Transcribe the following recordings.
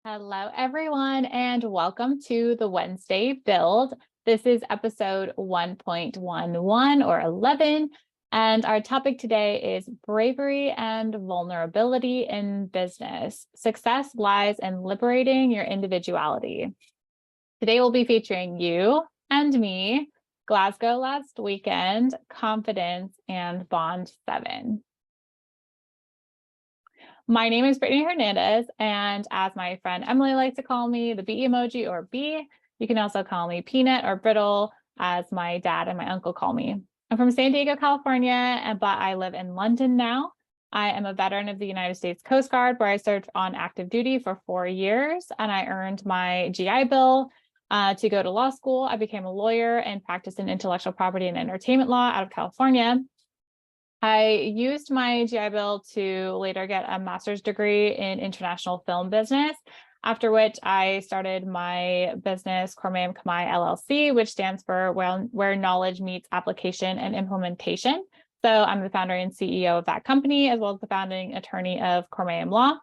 Hello, everyone, and welcome to the Wednesday Build. This is episode 1.11 or 11, and our topic today is bravery and vulnerability in business. Success lies in liberating your individuality. Today, we'll be featuring you and me, Glasgow last weekend, confidence, and Bond 7. My name is Brittany Hernandez, and as my friend Emily likes to call me, the B emoji or B. You can also call me Peanut or Brittle, as my dad and my uncle call me. I'm from San Diego, California, but I live in London now. I am a veteran of the United States Coast Guard, where I served on active duty for 4 years, and I earned my GI Bill to go to law school. I became a lawyer and practiced in intellectual property and entertainment law out of California. I used my GI Bill to later get a master's degree in international film business, after which I started my business, Cormayam Kamai LLC, which stands for Where Knowledge Meets Application and Implementation. So I'm the founder and CEO of that company, as well as the founding attorney of Cormayam Law.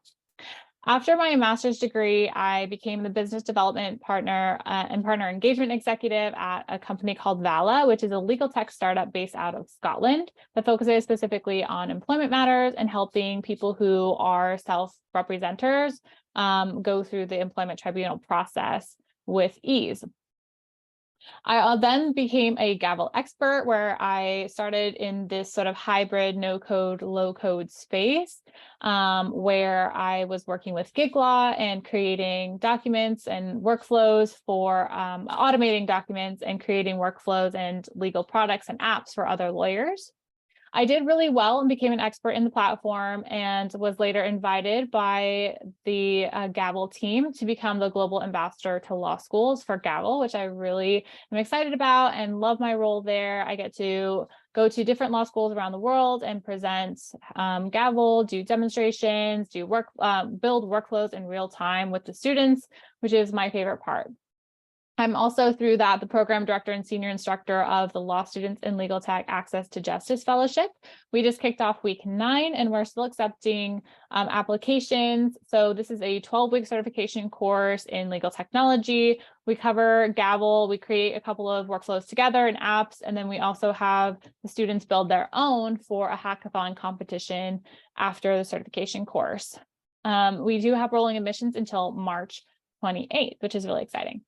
After my master's degree, I became the business development partner and partner engagement executive at a company called Vala, which is a legal tech startup based out of Scotland that focuses specifically on employment matters and helping people who are self-representers go through the employment tribunal process with ease. I then became a Gavel expert, where I started in this sort of hybrid no-code, low-code space, where I was working with gig law and creating documents and workflows for automating documents and creating workflows and legal products and apps for other lawyers. I did really well and became an expert in the platform, and was later invited by the Gavel team to become the global ambassador to law schools for Gavel, which I really am excited about and love my role there. I get to go to different law schools around the world and present Gavel, do demonstrations, build workflows in real time with the students, which is my favorite part. I'm also, through that, the program director and senior instructor of the Law Students in Legal Tech Access to Justice Fellowship. We just kicked off week 9, and we're still accepting applications. So this is a 12-week certification course in legal technology. We cover Gavel, we create a couple of workflows together and apps, and then we also have the students build their own for a hackathon competition after the certification course. We do have rolling admissions until March 28th, which is really exciting.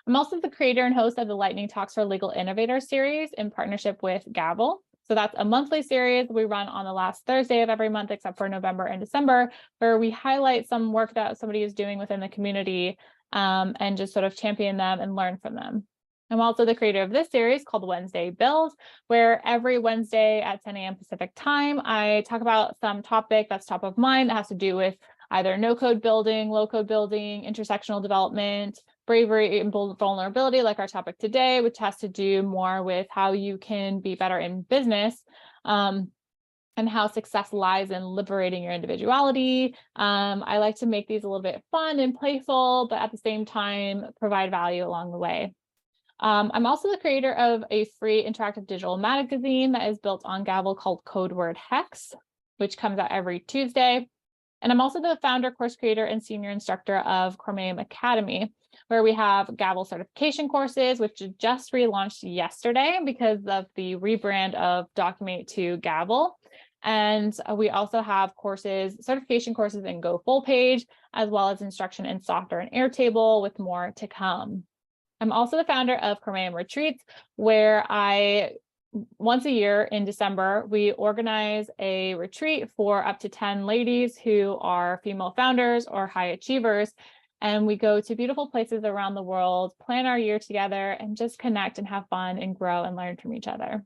I'm also the creator and host of the Lightning Talks for Legal Innovators series in partnership with Gavel. So that's a monthly series we run on the last Thursday of every month, except for November and December, where we highlight some work that somebody is doing within the community and just sort of champion them and learn from them. I'm also the creator of this series called Wednesday Build, where every Wednesday at 10 a.m. Pacific time, I talk about some topic that's top of mind that has to do with either no-code building, low-code building, intersectional development, bravery and vulnerability, like our topic today, which has to do more with how you can be better in business, and how success lies in liberating your individuality. I like to make these a little bit fun and playful, but at the same time, provide value along the way. I'm also the creator of a free interactive digital magazine that is built on Gavel called Code Word Hex, which comes out every Tuesday. And I'm also the founder, course creator, and senior instructor of Cormayam Academy, where we have Gavel certification courses, which just relaunched yesterday because of the rebrand of Documate to Gavel. And we also have certification courses in Go Full Page, as well as instruction in Software and Airtable, with more to come. I'm also the founder of Cormayam Retreats, where once a year in December, we organize a retreat for up to 10 ladies who are female founders or high achievers. And we go to beautiful places around the world, plan our year together, and just connect and have fun and grow and learn from each other.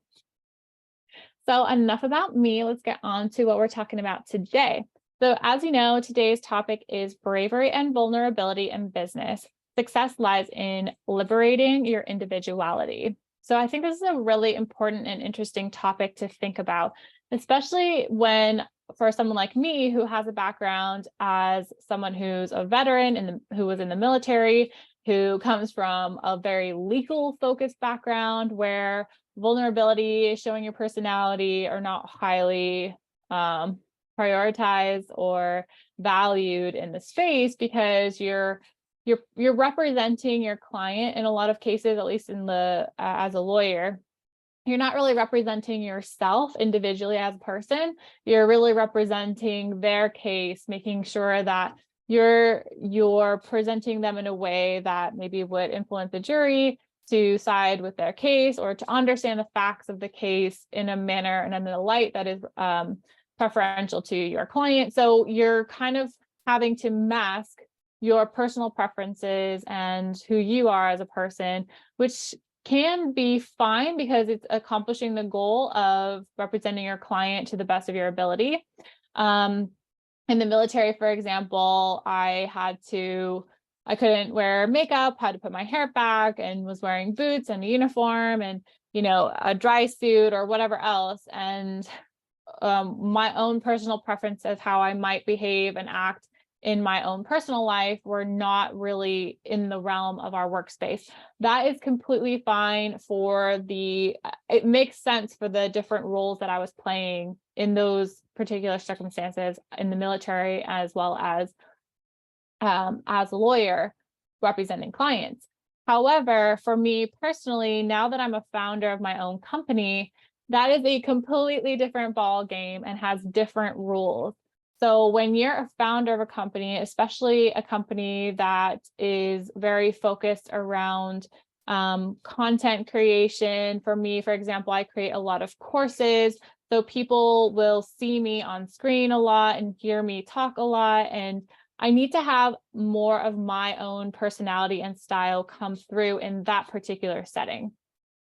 So enough about me. Let's get on to what we're talking about today. So as you know, today's topic is bravery and vulnerability in business. Success lies in liberating your individuality. So I think this is a really important and interesting topic to think about, especially for someone like me, who has a background as someone who's a veteran and who was in the military, who comes from a very legal focused background where vulnerability, showing your personality are not highly prioritized or valued in the space, because you're representing your client in a lot of cases, at least in the as a lawyer. You're not really representing yourself individually as a person. You're really representing their case, making sure that you're presenting them in a way that maybe would influence the jury to side with their case, or to understand the facts of the case in a manner and in a light that is preferential to your client. So you're kind of having to mask your personal preferences and who you are as a person, which can be fine because it's accomplishing the goal of representing your client to the best of your ability. In the military, for example, I couldn't wear makeup, had to put my hair back, and was wearing boots and a uniform and, a dry suit or whatever else. And my own personal preference of how I might behave and act in my own personal life were not really in the realm of our workspace. That is completely fine it makes sense for the different roles that I was playing in those particular circumstances in the military, as well as a lawyer representing clients. However, for me personally, now that I'm a founder of my own company, that is a completely different ball game and has different rules. So when you're a founder of a company, especially a company that is very focused around content creation, for me, for example, I create a lot of courses. So people will see me on screen a lot and hear me talk a lot. And I need to have more of my own personality and style come through in that particular setting.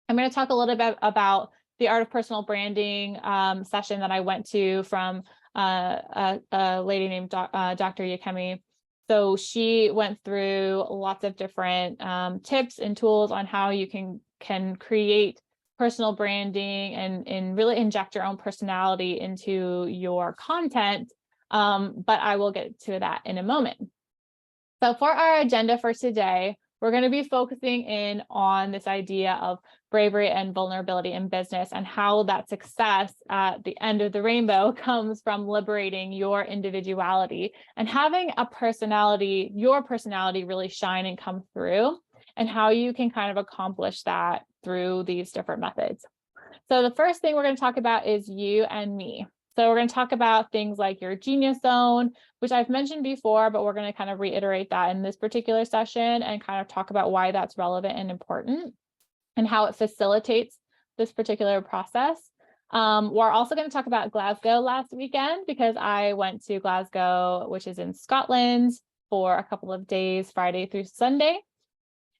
I'm going to talk a little bit about the Art of Personal Branding session that I went to from a lady named Dr. Yakemi. So she went through lots of different tips and tools on how you can create personal branding and really inject your own personality into your content. But I will get to that in a moment. So for our agenda for today, we're going to be focusing in on this idea of bravery and vulnerability in business, and how that success at the end of the rainbow comes from liberating your individuality and having your personality really shine and come through, and how you can kind of accomplish that through these different methods. So the first thing we're going to talk about is you and me. So we're going to talk about things like your genius zone, which I've mentioned before, but we're going to kind of reiterate that in this particular session and kind of talk about why that's relevant and important and how it facilitates this particular process. We're also going to talk about Glasgow last weekend, because I went to Glasgow, which is in Scotland, for a couple of days, Friday through Sunday.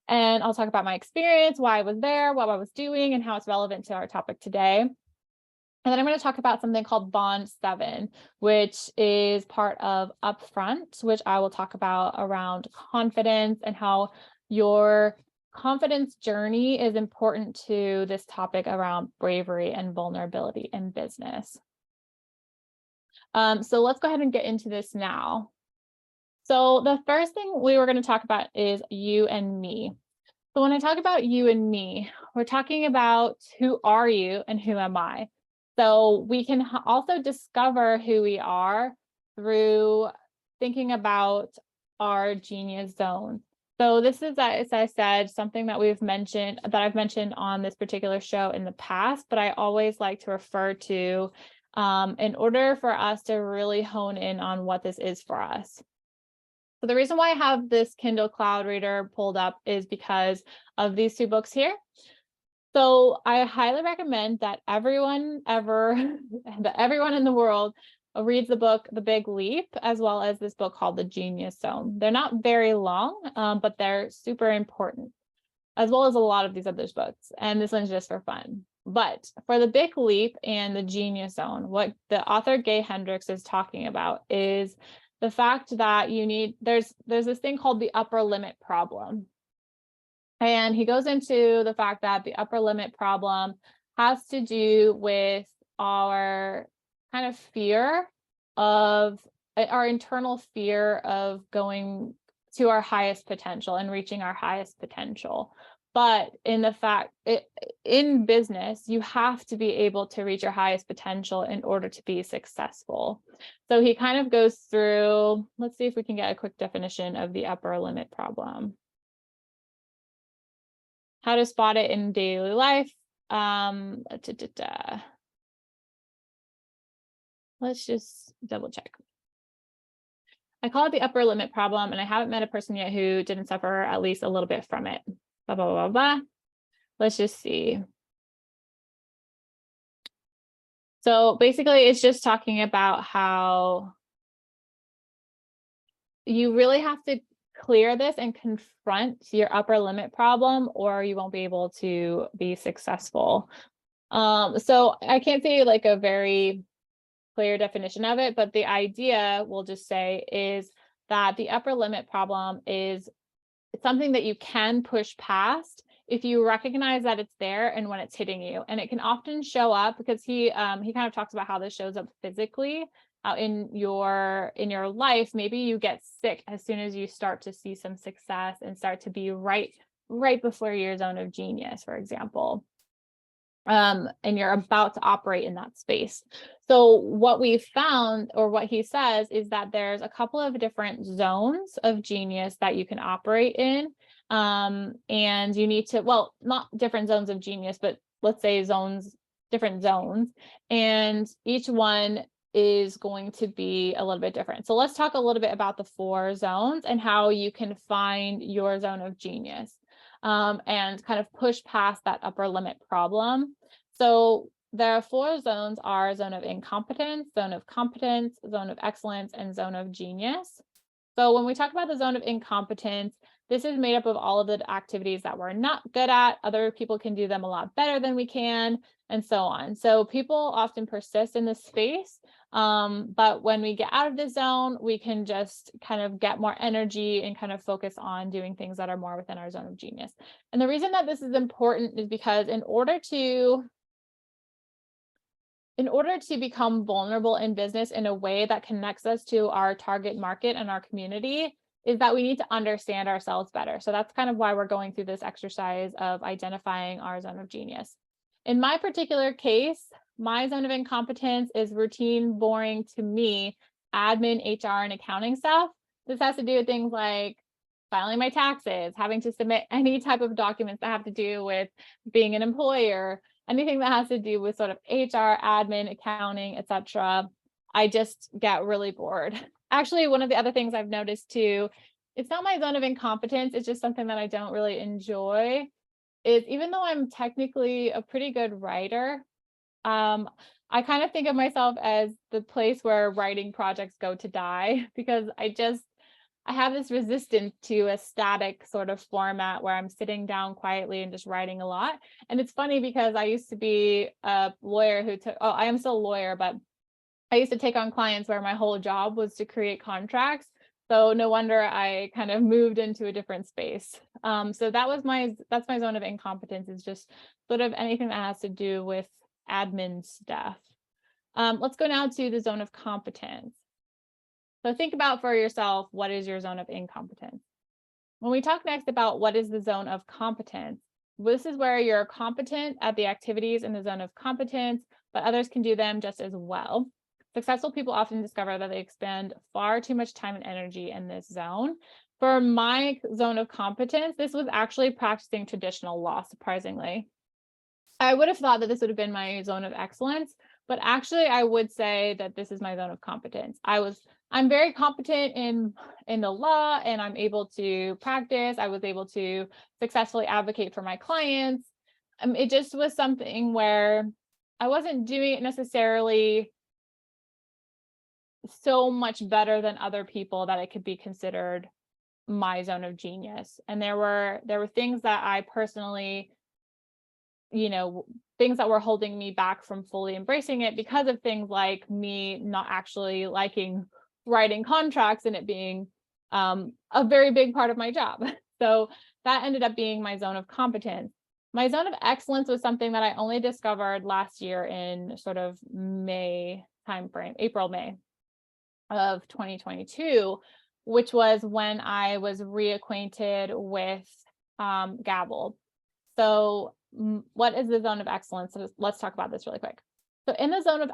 And I'll talk about my experience, why I was there, what I was doing, and how it's relevant to our topic today. And then I'm going to talk about something called Bond 7, which is part of Upfront, which I will talk about around confidence and how your confidence journey is important to this topic around bravery and vulnerability in business. So let's go ahead and get into this now. So the first thing we were going to talk about is you and me. So when I talk about you and me, we're talking about who are you and who am I? So we can also discover who we are through thinking about our genius zone. So this is, as I said, something that I've mentioned on this particular show in the past, but I always like to refer to in order for us to really hone in on what this is for us. So the reason why I have this Kindle Cloud Reader pulled up is because of these two books here. So I highly recommend that everyone in the world reads the book, The Big Leap, as well as this book called The Genius Zone. They're not very long, but they're super important, as well as a lot of these other books. And this one's just for fun. But for The Big Leap and The Genius Zone, what the author Gay Hendricks is talking about is the fact that there's this thing called the upper limit problem. And he goes into the fact that the upper limit problem has to do with our kind of our internal fear of going to our highest potential and reaching our highest potential. But in business, you have to be able to reach your highest potential in order to be successful. So he kind of goes through, let's see if we can get a quick definition of the upper limit problem. How to spot it in daily life. Let's just double check. I call it the upper limit problem, and I haven't met a person yet who didn't suffer at least a little bit from it. Blah, blah, blah, blah. Let's just see. So basically, it's just talking about how you really have to clear this and confront your upper limit problem, or you won't be able to be successful. So I can't say like a very clear definition of it, but the idea, we'll just say, is that the upper limit problem is something that you can push past if you recognize that it's there and when it's hitting you. And it can often show up, because he kind of talks about how this shows up physically in your life. Maybe you get sick as soon as you start to see some success and start to be right before your zone of genius, for example. And you're about to operate in that space. So what we found, or what he says, is that there's a couple of different zones of genius that you can operate in. And you need to, well, not different zones of genius, but let's say different zones. And each one is going to be a little bit different. So let's talk a little bit about the 4 zones and how you can find your zone of genius. And kind of push past that upper limit problem. So there are 4 zones: are zone of incompetence, zone of competence, zone of excellence, and zone of genius. So when we talk about the zone of incompetence, this is made up of all of the activities that we're not good at. Other people can do them a lot better than we can, and so on. So people often persist in this space. But when we get out of the zone, we can just kind of get more energy and kind of focus on doing things that are more within our zone of genius. And the reason that this is important is because in order to become vulnerable in business in a way that connects us to our target market and our community, is that we need to understand ourselves better. So that's kind of why we're going through this exercise of identifying our zone of genius. In my particular case, my zone of incompetence is routine, boring to me, admin, HR, and accounting stuff. This has to do with things like filing my taxes, having to submit any type of documents that have to do with being an employer, anything that has to do with sort of HR, admin, accounting, etc. I just get really bored. Actually, one of the other things I've noticed too, it's not my zone of incompetence, it's just something that I don't really enjoy, is even though I'm technically a pretty good writer, I kind of think of myself as the place where writing projects go to die, because I have this resistance to a static sort of format where I'm sitting down quietly and just writing a lot. And it's funny because I used to be a lawyer I am still a lawyer, but I used to take on clients where my whole job was to create contracts. So no wonder I kind of moved into a different space. So that's my zone of incompetence, is just sort of anything that has to do with admin stuff. Let's go now to the zone of competence. So think about for yourself, what is your zone of incompetence? When we talk next about what is the zone of competence, this is where you're competent at the activities in the zone of competence, but others can do them just as well. Successful people often discover that they expend far too much time and energy in this zone. For my zone of competence, this was actually practicing traditional law, surprisingly. I would have thought that this would have been my zone of excellence, but actually I would say that this is my zone of competence. I'm very competent in the law, and I'm able to practice. I was able to successfully advocate for my clients. It just was something where I wasn't doing it necessarily so much better than other people that it could be considered my zone of genius. And there were things that I personally, things that were holding me back from fully embracing it, because of things like me not actually liking writing contracts and it being a very big part of my job. So that ended up being my zone of competence. My zone of excellence was something that I only discovered last year in sort of May timeframe, April, May of 2022, which was when I was reacquainted with Gabble. So what is the zone of excellence? So let's talk about this really quick. So in the zone of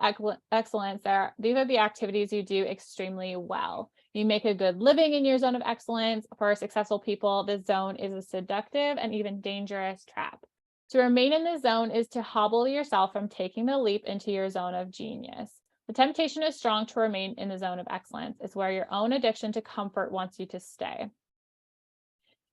excellence, these are the activities you do extremely well. You make a good living in your zone of excellence. For successful people, this zone is a seductive and even dangerous trap. To remain in this zone is to hobble yourself from taking the leap into your zone of genius. The temptation is strong to remain in the zone of excellence. It's where your own addiction to comfort wants you to stay.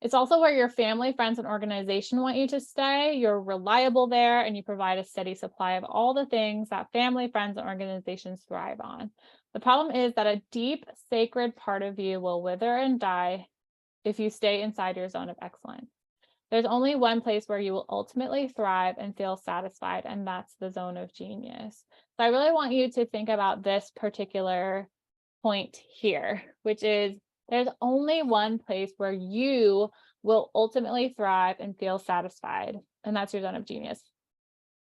It's also where your family, friends, and organization want you to stay. You're reliable there, and you provide a steady supply of all the things that family, friends, and organizations thrive on. The problem is that a deep, sacred part of you will wither and die if you stay inside your zone of excellence. There's only one place where you will ultimately thrive and feel satisfied, and that's the zone of genius. So I really want you to think about this particular point here, which is there's only one place where you will ultimately thrive and feel satisfied, and that's your zone of genius.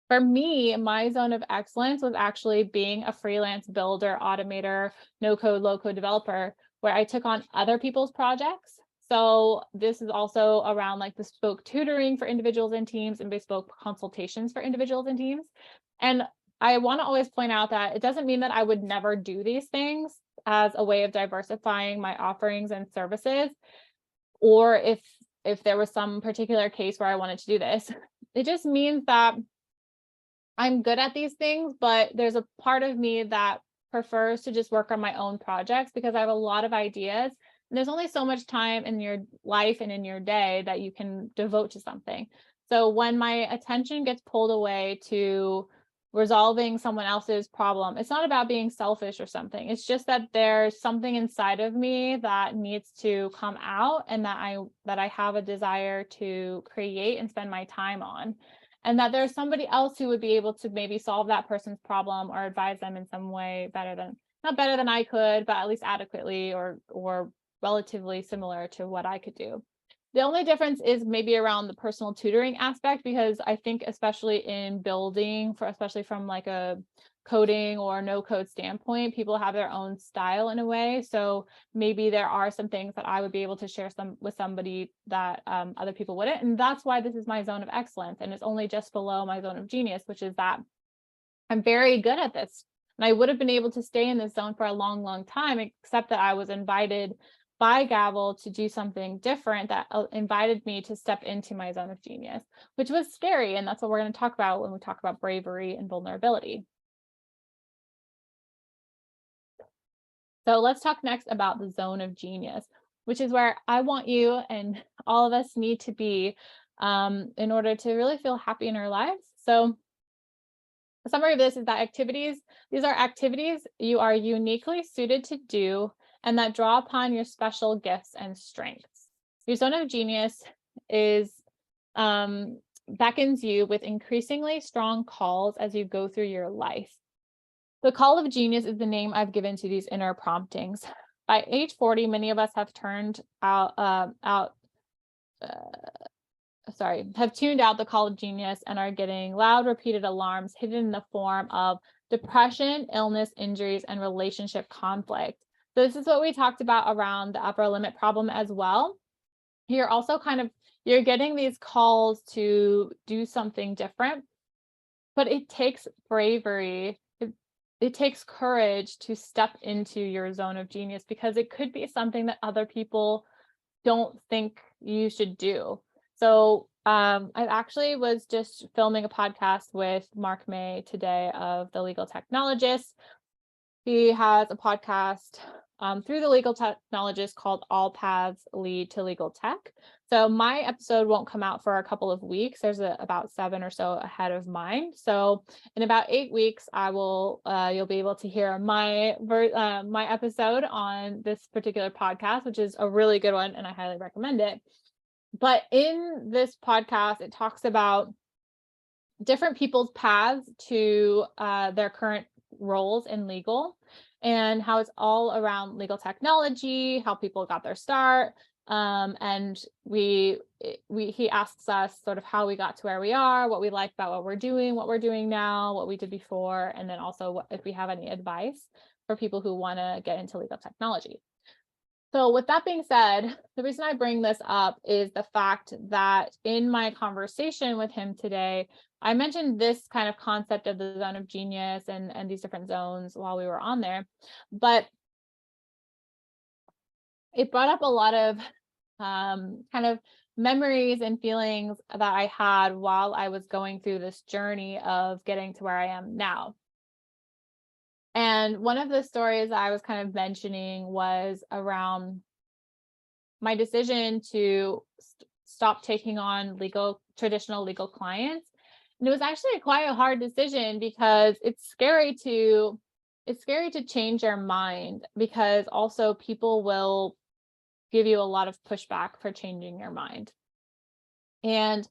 For me, my zone of excellence was actually being a freelance builder, automator, no-code, low-code developer, where I took on other people's projects. So this is also around like bespoke tutoring for individuals and teams and bespoke consultations for individuals and teams. And I want to always point out that it doesn't mean that I would never do these things as a way of diversifying my offerings and services, or if there was some particular case where I wanted to do this. It just means that I'm good at these things, but there's a part of me that prefers to just work on my own projects because I have a lot of ideas. And there's only so much time in your life and in your day that you can devote to something. So when my attention gets pulled away to resolving someone else's problem, it's not about being selfish or something. It's just that there's something inside of me that needs to come out, and that I have a desire to create and spend my time on. And that there's somebody else who would be able to maybe solve that person's problem or advise them in some way not better than I could, but at least adequately or relatively similar to what I could do. The only difference is maybe around the personal tutoring aspect, because I think especially in building, especially from like a coding or no code standpoint, people have their own style in a way. So maybe there are some things that I would be able to share with somebody that other people wouldn't. And that's why this is my zone of excellence. And it's only just below my zone of genius, which is that I'm very good at this. And I would have been able to stay in this zone for a long, long time, except that I was invited by Gavel to do something different that invited me to step into my zone of genius, which was scary. And that's what we're going to talk about when we talk about bravery and vulnerability. So let's talk next about the zone of genius, which is where I want you and all of us need to be in order to really feel happy in our lives. So the summary of this is that these are activities you are uniquely suited to do and that draw upon your special gifts and strengths. Your zone of genius beckons you with increasingly strong calls as you go through your life. The call of genius is the name I've given to these inner promptings. By age 40, many of us have tuned out the call of genius and are getting loud, repeated alarms hidden in the form of depression, illness, injuries, and relationship conflict. So this is what we talked about around the upper limit problem as well. You're also you're getting these calls to do something different, but it takes bravery. It takes courage to step into your zone of genius, because it could be something that other people don't think you should do. So I actually was just filming a podcast with Mark May today of The Legal Technologist. He has a podcast through The Legal Technologist called All Paths Lead to Legal Tech. So my episode won't come out for a couple of weeks. There's about 7 or so ahead of mine. So in about 8 weeks, you'll be able to hear my episode on this particular podcast, which is a really good one, and I highly recommend it. But in this podcast, it talks about different people's paths to their current roles in legal, and how it's all around legal technology, how people got their start. And he asks us sort of how we got to where we are, what we like about what we're doing now, what we did before, and then also if we have any advice for people who want to get into legal technology. So with that being said, the reason I bring this up is the fact that in my conversation with him today, I mentioned this kind of concept of the zone of genius and these different zones while we were on there, but it brought up a lot of kind of memories and feelings that I had while I was going through this journey of getting to where I am now. And one of the stories I was kind of mentioning was around my decision to stop taking on traditional legal clients. And it was actually quite a hard decision because it's scary to change your mind, because also people will give you a lot of pushback for changing your mind. And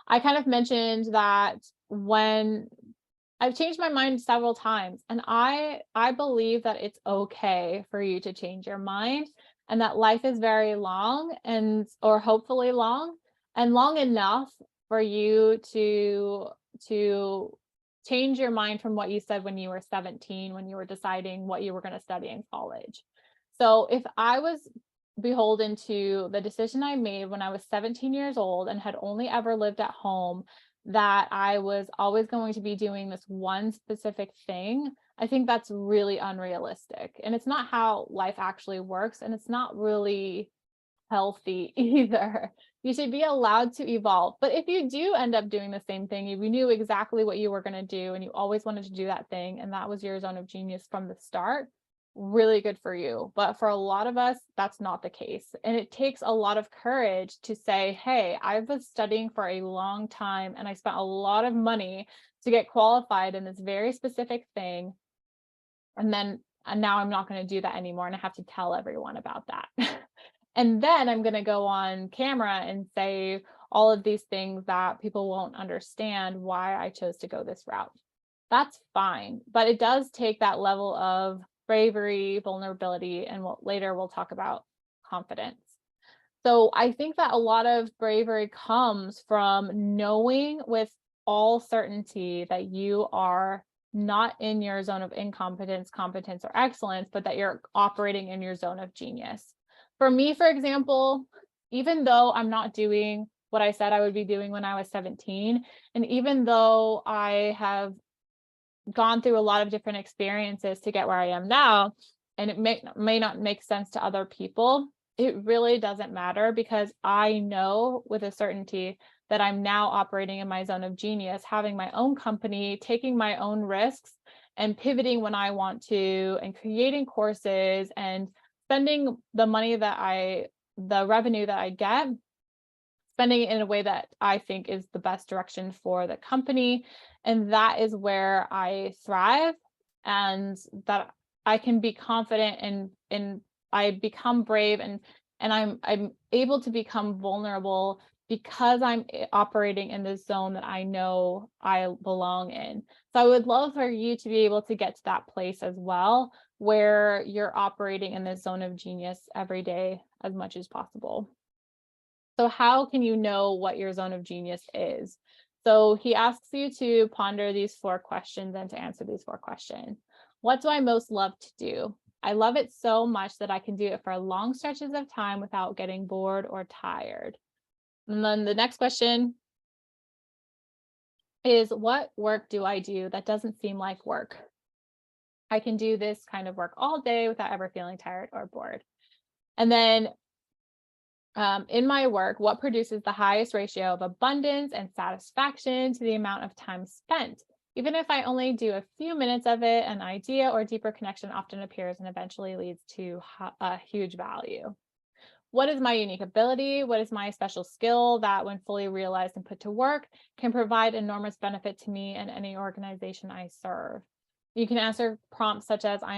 I kind of mentioned that when I've changed my mind several times, and I believe that it's okay for you to change your mind, and that life is very long, and or hopefully long, and long enough for you to change your mind from what you said when you were 17, when you were deciding what you were going to study in college. So if I was beholden to the decision I made when I was 17 years old and had only ever lived at home, that I was always going to be doing this one specific thing, I think that's really unrealistic. And it's not how life actually works. And it's not really healthy either. You should be allowed to evolve. But if you do end up doing the same thing, if you knew exactly what you were going to do and you always wanted to do that thing, and that was your zone of genius from the start, really good for you. But for a lot of us, that's not the case. And it takes a lot of courage to say, hey, I was studying for a long time and I spent a lot of money to get qualified in this very specific thing. And now I'm not going to do that anymore. And I have to tell everyone about that. And then I'm going to go on camera and say all of these things that people won't understand why I chose to go this route. That's fine. But it does take that level of bravery, vulnerability, and later we'll talk about confidence. So I think that a lot of bravery comes from knowing with all certainty that you are not in your zone of incompetence, competence, or excellence, but that you're operating in your zone of genius. For me, for example, even though I'm not doing what I said I would be doing when I was 17, and even though I have gone through a lot of different experiences to get where I am now, and it may not make sense to other people, it really doesn't matter, because I know with a certainty that I'm now operating in my zone of genius, having my own company, taking my own risks, and pivoting when I want to, and creating courses and spending the revenue that I get, spending it in a way that I think is the best direction for the company. And that is where I thrive, and that I can be confident, and I become brave, and I'm able to become vulnerable because I'm operating in this zone that I know I belong in. So I would love for you to be able to get to that place as well, where you're operating in this zone of genius every day as much as possible. So how can you know what your zone of genius is? So he asks you to ponder these 4 questions and to answer these 4 questions. What do I most love to do? I love it so much that I can do it for long stretches of time without getting bored or tired. And then the next question is, what work do I do that doesn't seem like work? I can do this kind of work all day without ever feeling tired or bored. And then in my work, what produces the highest ratio of abundance and satisfaction to the amount of time spent? Even if I only do a few minutes of it, an idea or deeper connection often appears and eventually leads to a huge value. What is my unique ability? What is my special skill that, when fully realized and put to work, can provide enormous benefit to me and any organization I serve? You can answer prompts such as, I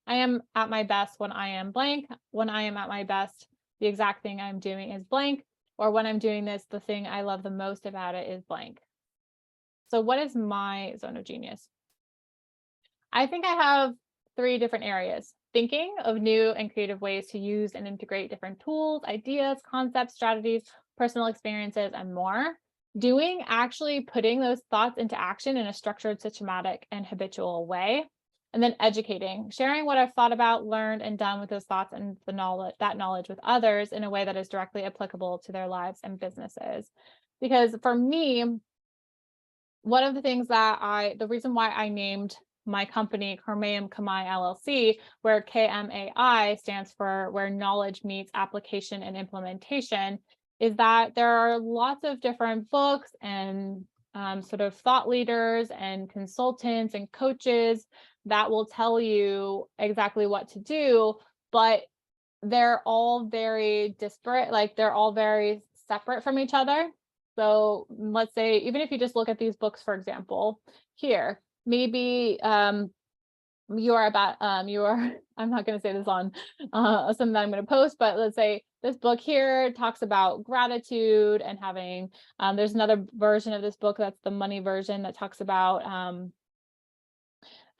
am at my best when I am blank. When I am at my best, the exact thing I'm doing is blank. Or when I'm doing this, the thing I love the most about it is blank. So what is my zone of genius? I think I have 3 different areas: thinking of new and creative ways to use and integrate different tools, ideas, concepts, strategies, personal experiences, and more. Doing, actually putting those thoughts into action in a structured, systematic, and habitual way. And then educating, sharing what I've thought about, learned, and done with those thoughts and that knowledge with others in a way that is directly applicable to their lives and businesses. Because for me, one of the things the reason why I named my company Karmayam Kamai LLC, where KMAI stands for where knowledge meets application and implementation, is that there are lots of different books and sort of thought leaders and consultants and coaches that will tell you exactly what to do, but they're all very disparate, like they're all very separate from each other. So let's say, even if you just look at these books, for example, here, maybe you are about I'm not going to say this on something that I'm going to post, but let's say this book here talks about gratitude and having there's another version of this book that's the money version that talks about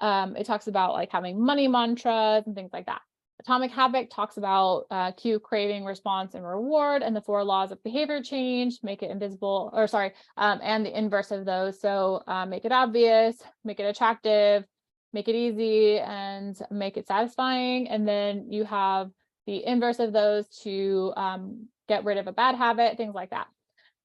it talks about like having money mantras and things like that. Atomic Habit talks about cue, craving, response, and reward, and the 4 laws of behavior change, make it invisible, or sorry, and the inverse of those. So make it obvious, make it attractive, make it easy, and make it satisfying. And then you have the inverse of those to get rid of a bad habit, things like that.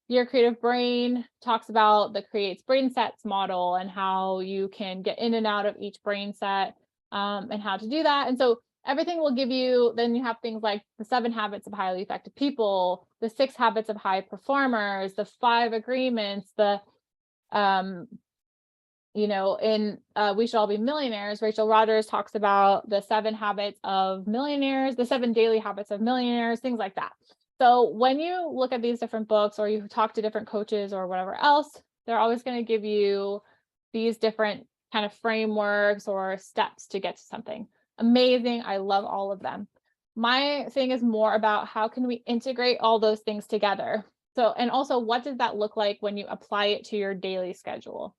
Your Creative Brain talks about the creates brain sets model and how you can get in and out of each brain set and how to do that. And so everything will give you, then you have things like the 7 habits of highly effective people, the 6 habits of high performers, the 5 agreements, the in We Should All Be Millionaires, Rachel Rodgers talks about the 7 habits of millionaires, the 7 daily habits of millionaires, things like that. So when you look at these different books or you talk to different coaches or whatever else, they're always going to give you these different kind of frameworks or steps to get to something. Amazing. I love all of them. My thing is more about how can we integrate all those things together? So, and also what does that look like when you apply it to your daily schedule?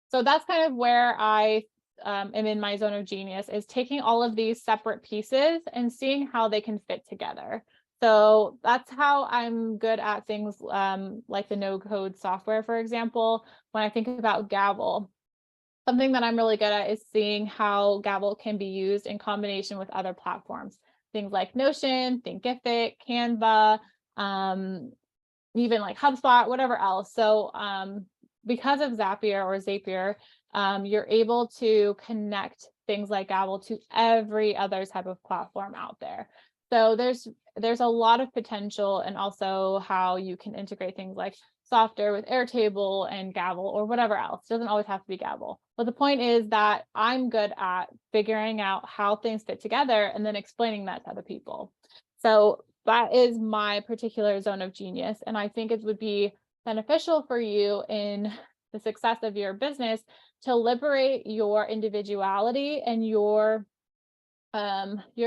So that's kind of where I am in my zone of genius, is taking all of these separate pieces and seeing how they can fit together. So that's how I'm good at things like the no-code software, for example. When I think about Gavel, something that I'm really good at is seeing how Gavel can be used in combination with other platforms. Things like Notion, Thinkific, Canva, even like HubSpot, whatever else. So because of Zapier, you're able to connect things like Gavel to every other type of platform out there. So there's a lot of potential, and also how you can integrate things like software with Airtable and Gavel or whatever else. It doesn't always have to be Gavel. But the point is that I'm good at figuring out how things fit together and then explaining that to other people. So that is my particular zone of genius. And I think it would be beneficial for you in the success of your business to liberate your individuality and your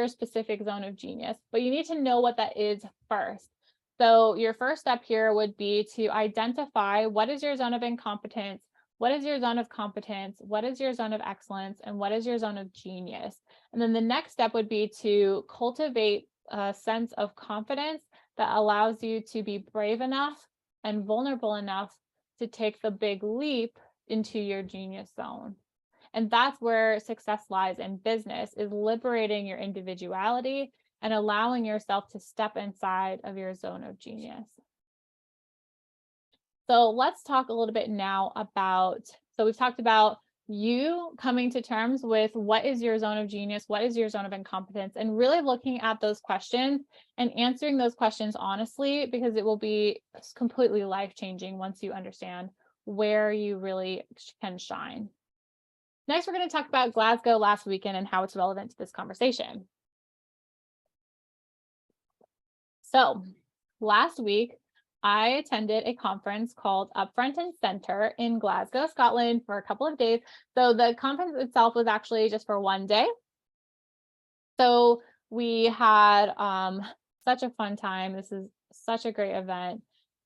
specific zone of genius. But you need to know what that is first. So your first step here would be to identify what is your zone of incompetence, what is your zone of competence, what is your zone of excellence, and what is your zone of genius. And then the next step would be to cultivate a sense of confidence that allows you to be brave enough and vulnerable enough to take the big leap into your genius zone. And that's where success lies in business, is liberating your individuality and allowing yourself to step inside of your zone of genius. So let's talk a little bit now about, so we've talked about you coming to terms with what is your zone of genius, what is your zone of incompetence, and really looking at those questions and answering those questions honestly, because it will be completely life-changing once you understand where you really can shine. Next, we're going to talk about Glasgow last weekend and how it's relevant to this conversation. So last week, I attended a conference called Upfront and Center in Glasgow, Scotland for a couple of days. So the conference itself was actually just for one day. So we had such a fun time. This is such a great event.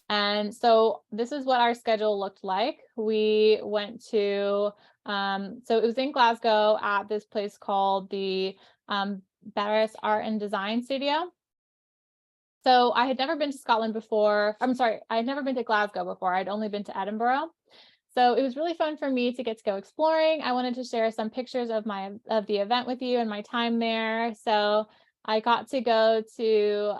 And so this is what our schedule looked like. We went to, so it was in Glasgow at this place called the Barris Art and Design Studio. So I had never been to Scotland before. I'm sorry, I had never been to Glasgow before. I'd only been to Edinburgh. So it was really fun for me to get to go exploring. I wanted to share some pictures of the event with you and my time there. So I got to go to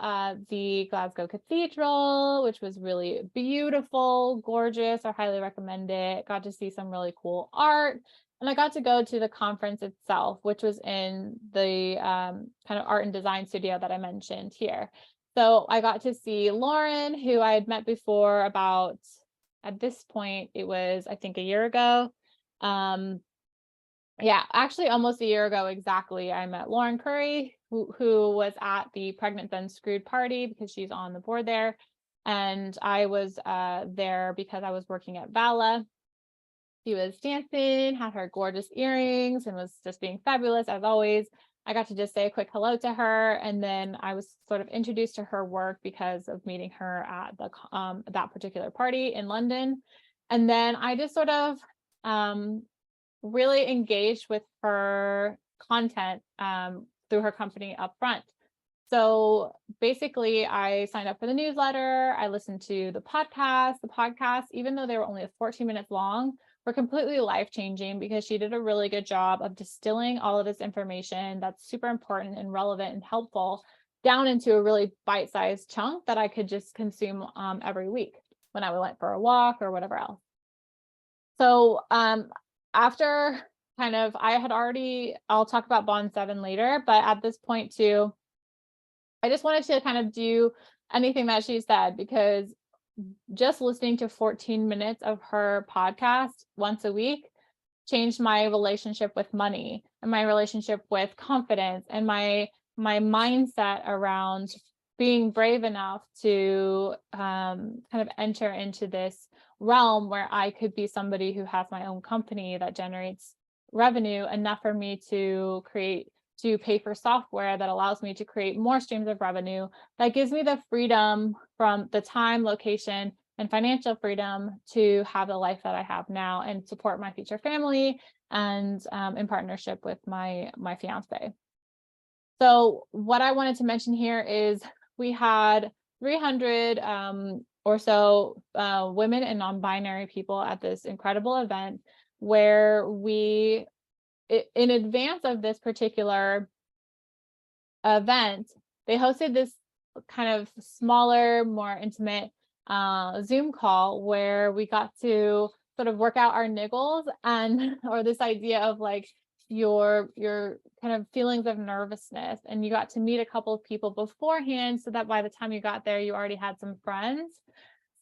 the Glasgow Cathedral, which was really beautiful, gorgeous. I highly recommend it. Got to see some really cool art. And I got to go to the conference itself, which was in the kind of art and design studio that I mentioned here. So I got to see Lauren, who I had met before about, at this point, it was, I think, a year ago. Yeah, actually almost a year ago exactly, I met Lauren Curry, who was at the Pregnant Then Screwed party because she's on the board there. And I was there because I was working at Vala. She was dancing, had her gorgeous earrings, and was just being fabulous as always. I got to just say a quick hello to her, and then I was sort of introduced to her work because of meeting her at the that particular party in London. And then I just sort of really engaged with her content through her company Upfront. So basically, I signed up for the newsletter. I listened to the podcast. The podcasts, even though they were only 14 minutes long, were completely life-changing because she did a really good job of distilling all of this information that's super important and relevant and helpful down into a really bite-sized chunk that I could just consume every week when I went for a walk or whatever else. So after kind of, I'll talk about Bond 7 later, but at this point too, I just wanted to kind of do anything that she said, because just listening to 14 minutes of her podcast once a week changed my relationship with money and my relationship with confidence and my mindset around being brave enough to kind of enter into this realm where I could be somebody who has my own company that generates revenue enough for me to pay for software that allows me to create more streams of revenue, that gives me the freedom from the time, location, and financial freedom to have the life that I have now and support my future family and in partnership with my fiance. So what I wanted to mention here is we had 300 or so women and non-binary people at this incredible event where in advance of this particular event, they hosted this kind of smaller, more intimate Zoom call where we got to sort of work out our niggles and or this idea of like your kind of feelings of nervousness, and you got to meet a couple of people beforehand so that by the time you got there you already had some friends.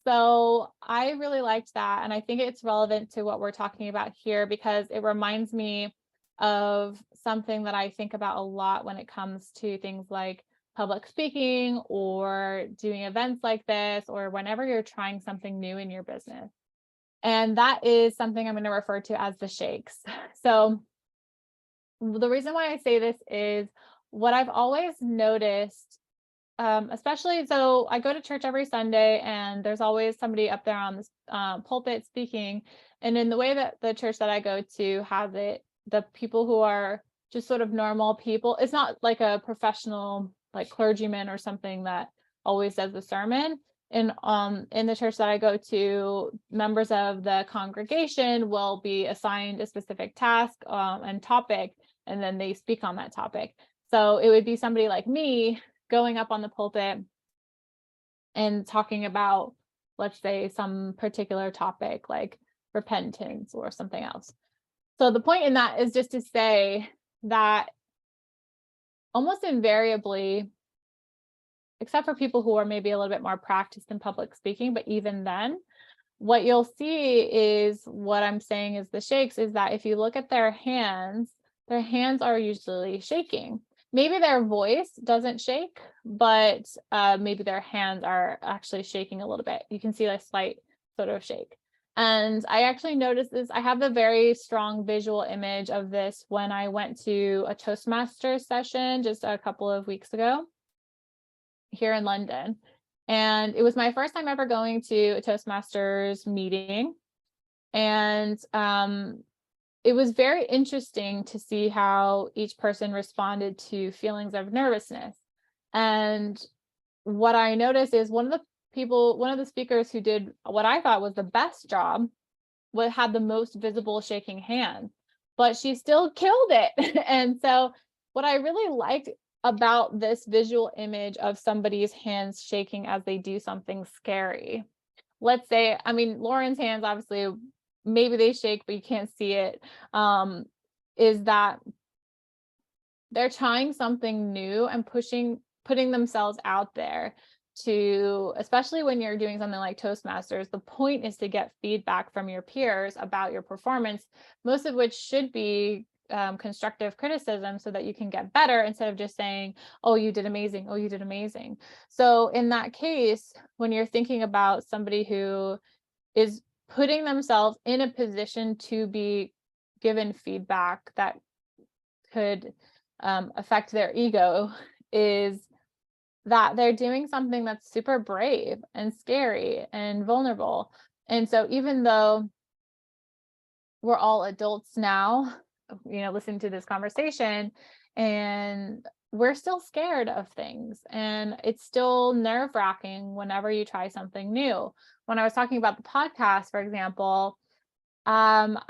So I really liked that, and I think it's relevant to what we're talking about here because it reminds me of something that I think about a lot when it comes to things like public speaking or doing events like this, or whenever you're trying something new in your business. And that is something I'm going to refer to as the shakes. So the reason why I say this is what I've always noticed, especially, so I go to church every Sunday and there's always somebody up there on this pulpit speaking. And in the way that the church that I go to has it, the people who are just sort of normal people, it's not like a professional like clergyman or something that always does the sermon. And in the church that I go to, members of the congregation will be assigned a specific task and topic, and then they speak on that topic. So it would be somebody like me going up on the pulpit and talking about, let's say, some particular topic like repentance or something else. So the point in that is just to say that almost invariably, except for people who are maybe a little bit more practiced in public speaking, but even then, what you'll see is what I'm saying is the shakes is that if you look at their hands are usually shaking. Maybe their voice doesn't shake, but maybe their hands are actually shaking a little bit. You can see a slight sort of shake. And I actually noticed this. I have a very strong visual image of this when I went to a Toastmasters session just a couple of weeks ago here in London. And it was my first time ever going to a Toastmasters meeting. And it was very interesting to see how each person responded to feelings of nervousness. And what I noticed is one of the speakers who did what I thought was the best job had the most visible shaking hands, but she still killed it. And so what I really liked about this visual image of somebody's hands shaking as they do something scary. Let's say, I mean, Lauren's hands, obviously, maybe they shake, but you can't see it. Is that they're trying something new and putting themselves out there to, especially when you're doing something like Toastmasters, the point is to get feedback from your peers about your performance, most of which should be constructive criticism so that you can get better instead of just saying, oh, you did amazing. Oh, you did amazing. So in that case, when you're thinking about somebody who is putting themselves in a position to be given feedback that could affect their ego, is that they're doing something that's super brave and scary and vulnerable. And so even though we're all adults now, listening to this conversation, and we're still scared of things, and it's still nerve-wracking whenever you try something new. When I was talking about the podcast, for example, when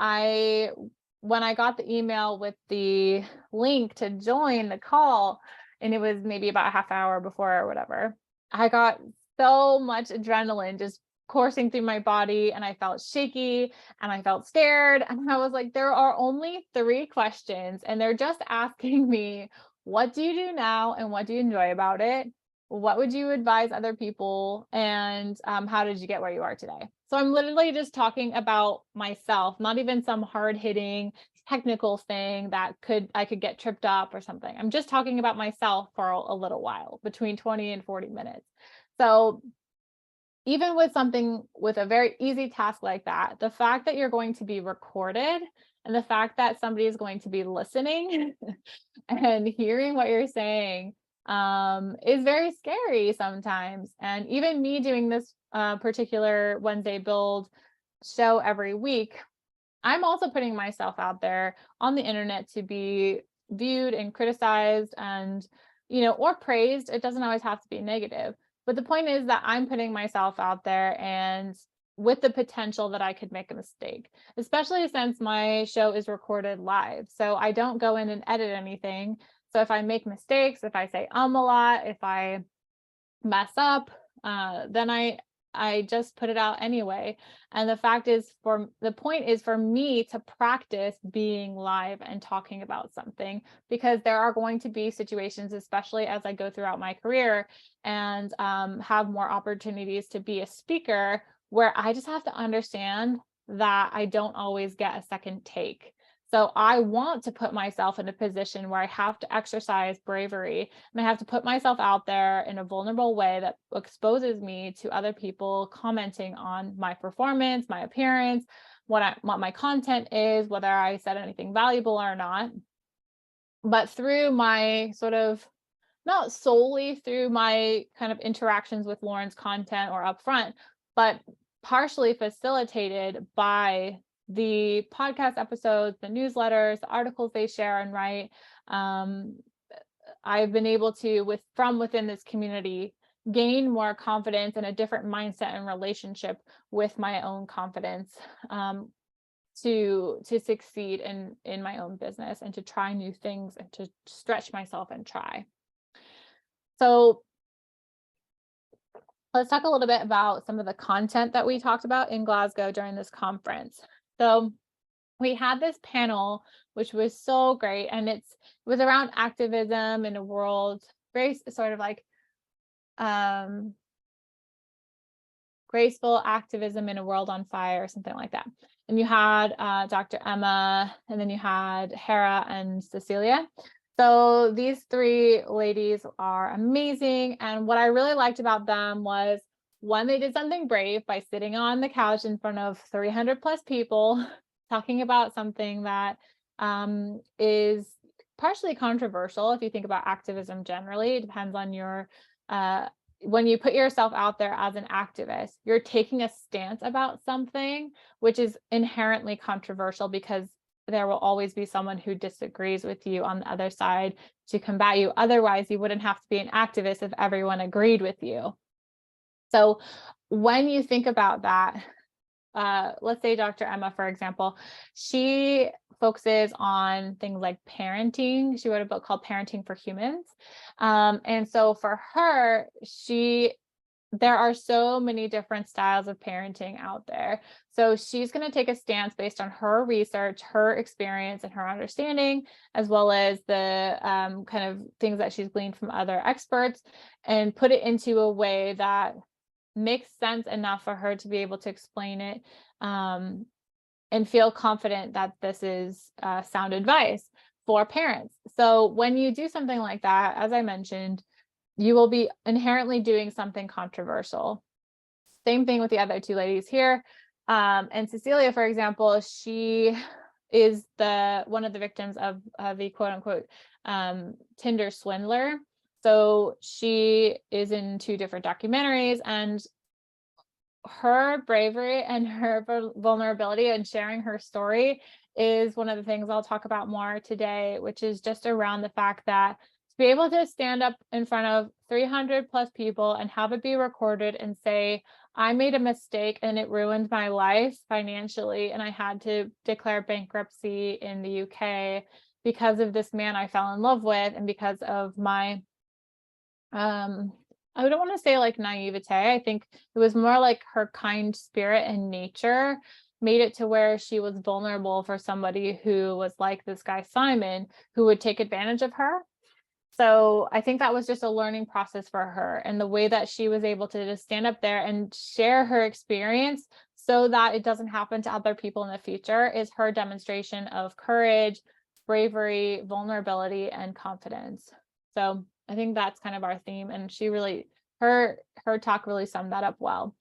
I got the email with the link to join the call, and it was maybe about a half hour before or whatever, I got so much adrenaline just coursing through my body, and I felt shaky and I felt scared. And I was like, there are only 3 questions, and they're just asking me, what do you do now? And what do you enjoy about it? What would you advise other people? And how did you get where you are today? So I'm literally just talking about myself, not even some hard-hitting technical thing that I could get tripped up or something. I'm just talking about myself for a little while, between 20 and 40 minutes. So even with a very easy task like that, the fact that you're going to be recorded and the fact that somebody is going to be listening and hearing what you're saying is very scary sometimes. And even me doing this particular Wednesday build show every week, I'm also putting myself out there on the internet to be viewed and criticized and, or praised. It doesn't always have to be negative. But the point is that I'm putting myself out there, and with the potential that I could make a mistake, especially since my show is recorded live. So I don't go in and edit anything. So if I make mistakes, if I say a lot, if I mess up, then I just put it out anyway. And the point is for me to practice being live and talking about something, because there are going to be situations, especially as I go throughout my career and have more opportunities to be a speaker, where I just have to understand that I don't always get a second take. So I want to put myself in a position where I have to exercise bravery, and I have to put myself out there in a vulnerable way that exposes me to other people commenting on my performance, my appearance, what my content is, whether I said anything valuable or not. But through my not solely through my kind of interactions with Lauren's content or upfront, but partially facilitated by the podcast episodes, the newsletters, the articles they share and write. I've been able to, from within this community, gain more confidence and a different mindset and relationship with my own confidence, to succeed in my own business and to try new things and to stretch myself and try. So let's talk a little bit about some of the content that we talked about in Glasgow during this conference. So we had this panel, which was so great, and it was around activism in a world, very sort of like graceful activism in a world on fire, or something like that. And you had Dr. Emma, and then you had Hera and Cecilia. So these 3 ladies are amazing. And what I really liked about them was, one, they did something brave by sitting on the couch in front of 300 plus people, talking about something that is partially controversial. If you think about activism generally, it depends on your, when you put yourself out there as an activist, you're taking a stance about something which is inherently controversial, because there will always be someone who disagrees with you on the other side to combat you. Otherwise, you wouldn't have to be an activist if everyone agreed with you. So when you think about that, let's say Dr. Emma, for example, she focuses on things like parenting. She wrote a book called Parenting for Humans. And so for her, there are so many different styles of parenting out there. So she's going to take a stance based on her research, her experience, and her understanding, as well as the kind of things that she's gleaned from other experts, and put it into a way that makes sense enough for her to be able to explain it and feel confident that this is sound advice for parents. So when you do something like that, as I mentioned, you will be inherently doing something controversial. Same thing with the other two ladies here. And Cecilia, for example, she is one of the victims of the quote unquote Tinder swindler. So she is in 2 different documentaries, and her bravery and her vulnerability and sharing her story is one of the things I'll talk about more today, which is just around the fact that to be able to stand up in front of 300 plus people and have it be recorded and say, I made a mistake and it ruined my life financially, and I had to declare bankruptcy in the UK because of this man I fell in love with, and because of my I don't want to say like naivete. I think it was more like her kind spirit and nature made it to where she was vulnerable for somebody who was like this guy, Simon, who would take advantage of her. So I think that was just a learning process for her. And the way that she was able to just stand up there and share her experience so that it doesn't happen to other people in the future is her demonstration of courage, bravery, vulnerability, and confidence. So I think that's kind of our theme. And she really, her talk really summed that up well.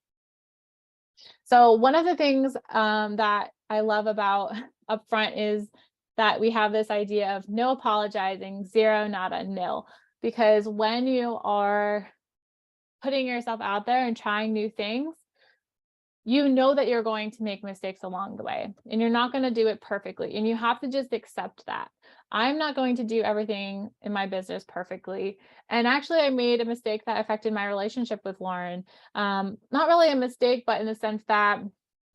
So one of the things that I love about Upfront is that we have this idea of no apologizing, zero, nada, nil. Because when you are putting yourself out there and trying new things, you know that you're going to make mistakes along the way, and you're not going to do it perfectly. And you have to just accept that. I'm not going to do everything in my business perfectly. And actually, I made a mistake that affected my relationship with Lauren. Not really a mistake, but in the sense that,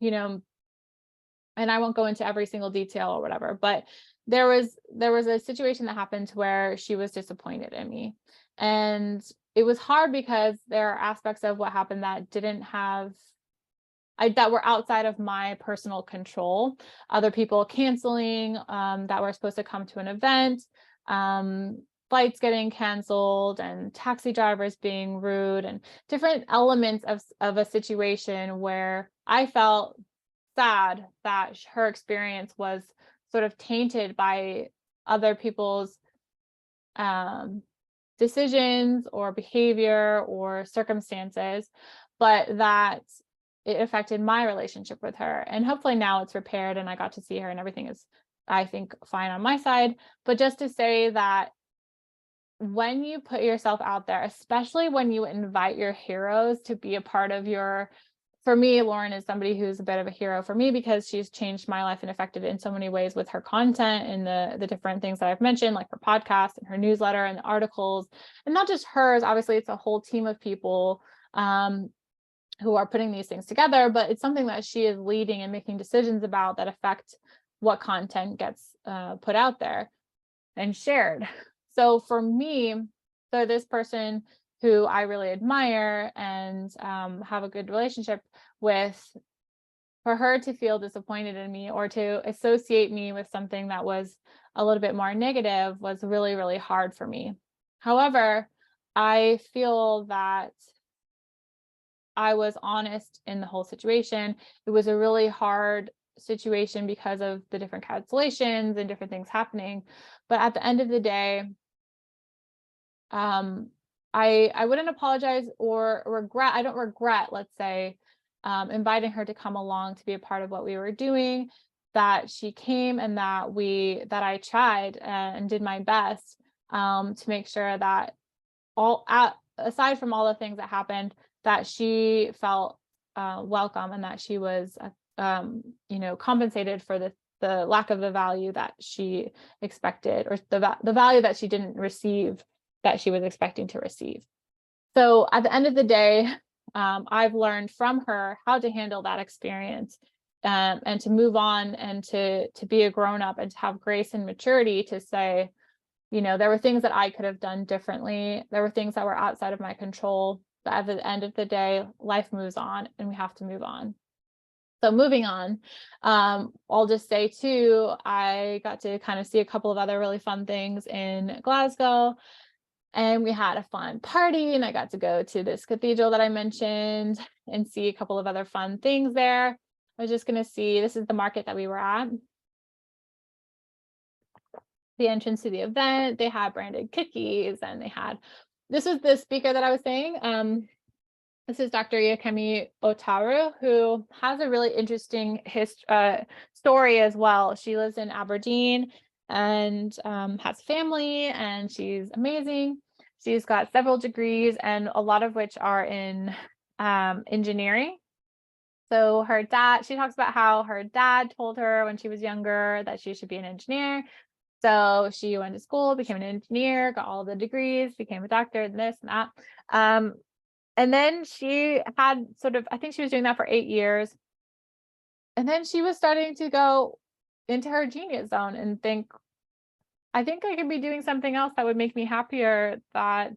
and I won't go into every single detail or whatever, but there was a situation that happened where she was disappointed in me. And it was hard because there are aspects of what happened that that were outside of my personal control. Other people canceling that were supposed to come to an event, flights getting canceled, and taxi drivers being rude, and different elements of a situation where I felt sad that her experience was sort of tainted by other people's decisions or behavior or circumstances, but that it affected my relationship with her. And hopefully now it's repaired and I got to see her and everything is, I think, fine on my side. But just to say that when you put yourself out there, especially when you invite your heroes to be a part of for me, Lauren is somebody who's a bit of a hero for me because she's changed my life and affected it in so many ways with her content and the different things that I've mentioned, like her podcast and her newsletter and the articles, and not just hers. Obviously, it's a whole team of people who are putting these things together, but it's something that she is leading and making decisions about that affect what content gets put out there and shared. So for me, so this person who I really admire and have a good relationship with, for her to feel disappointed in me or to associate me with something that was a little bit more negative was really, really hard for me. However, I feel that I was honest in the whole situation. It was a really hard situation because of the different cancellations and different things happening. But at the end of the day, I wouldn't apologize or regret. I don't regret, let's say, inviting her to come along to be a part of what we were doing, that she came and that I tried and did my best to make sure that aside from all the things that happened, that she felt welcome and that she was, compensated for the lack of the value that she expected, or the value that she didn't receive that she was expecting to receive. So at the end of the day, I've learned from her how to handle that experience, and to move on, and to be a grown up, and to have grace and maturity to say, there were things that I could have done differently. There were things that were outside of my control. But at the end of the day, life moves on and we have to move on. So moving on, I'll just say too, I got to kind of see a couple of other really fun things in Glasgow, and we had a fun party, and I got to go to this cathedral that I mentioned and see a couple of other fun things there. I was just going to see, this is the market that we were at. The entrance to the event, they had branded cookies, and this was the speaker that I was saying. This is Dr. Yakemi Otaru, who has a really interesting story as well. She lives in Aberdeen and has family, and she's amazing. She's got several degrees, and a lot of which are in engineering. So she talks about how her dad told her when she was younger that she should be an engineer. So she went to school, became an engineer, got all the degrees, became a doctor, and this and that. And then she had I think she was doing that for 8 years. And then she was starting to go into her genius zone and think, I think I could be doing something else that would make me happier, that